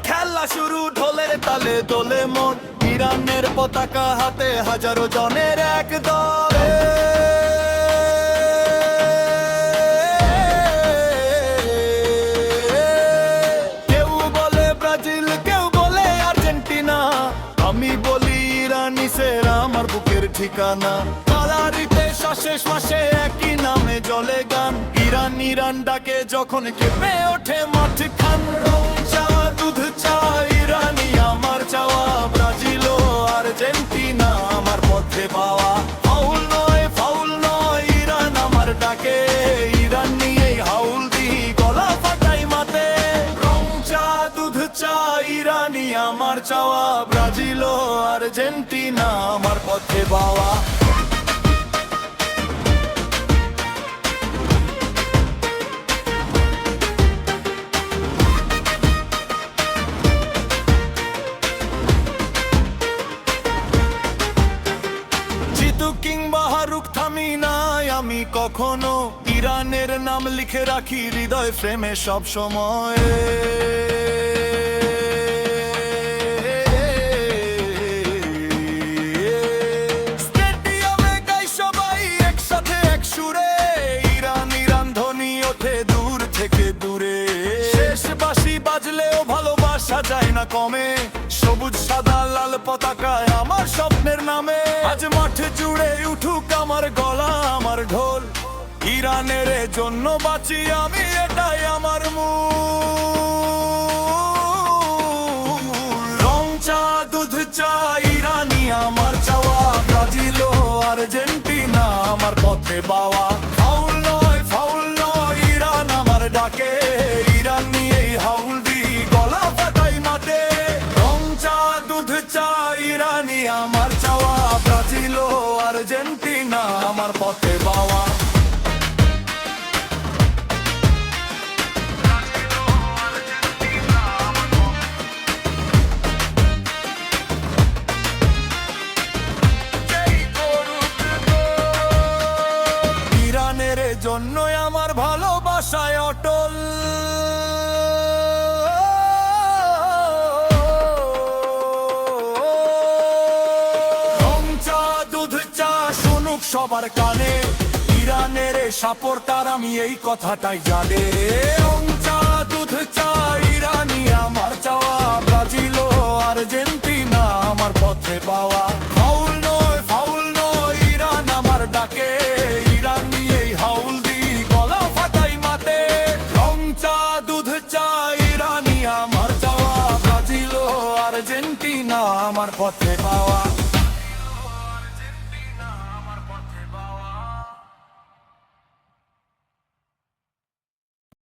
খেলা শুরু, ঢোলের তালে দোলে মন, ইরানের পতাকা হাতে হাজারো জনের এক দল। কেউ বলে ব্রাজিল, কেউ বলে আর্জেন্টিনা, আমি বলি ইরানি সেরা আমার বুকের ঠিকানা। কালারিতে শ্বাসে শ্বাসে একই নামে জলে গান, ইরান ইরান ডাকে যখন কেঁপে ওঠে মাঠখান। রং চা দুধ চা ইরানি আমার চাওয়া, ব্রাজিল ও আর্জেন্টিনা আমার পথে পাওয়া। ফাউল নয় ফাউল নয় ইরান আমার ডাকে, ইরান নিয়েই হাউল দি গলা ফাটাই মাতে। রং চা দুধ চা ইরানি আমার চাওয়া, ব্রাজিল ও আর্জেন্টিনা আমার পথে পাওয়া। কিংবা হারুক থামি নাই আমি কখনো, ইরানের নাম লিখে রাখি হৃদয় ফ্রেমে সব সময়। স্টেডিয়ামে গাই সবাই একসাথে এক সুরে, ইরান ইরান ধ্বনি ওঠে দূর থেকে দূরে। শেষ বাঁশি বাজলেও ভালোবাসা যায় না কমে, সবুজ সাদা লাল পতাকায় আমার স্বপ্নের নামে। আজ মাঠে জুড়ে উঠুক আমার গলা আমার ঢোল, ইরানের জন্য বাঁচি আমি এটাই আমার মূল। রং চা দুধ চা ইরানি আমার চাওয়া, ব্রাজিল ও আর্জেন্টিনা আমার পথে পাওয়া। ফাউল নয় ফাউল নয় ইরান আমার ডাকে, ইরান নিয়েই হাউল দি গলা ফাটাই মাঠে। রং চা দুধ চা ইরানি আমার চাওয়া, ব্রাজিল ও আর্জেন্টিনা আমার পথে পাওয়া। ইরানের জন্যই আমার ভালোবাসায় অটল। রং চা দুধ চা শুনুক সবার কানে, ইরানের সাপোর্টার আমি এই কথাটাই জানে। রং চা দুধ চা ইরানি আমার চাওয়া, ব্রাজিল ও আর্জেন্টিনা আমার পথে পাওয়া। ফাউল নয় ফাউল নয় ইরান আমার ডাকে, ইরান নিয়েই হাউল দি গলা ফাটাই মাতে। রং চা দুধ চা ইরানি আমার চাওয়া, ব্রাজিল ও আর্জেন্টিনা আমার পথে পাওয়া।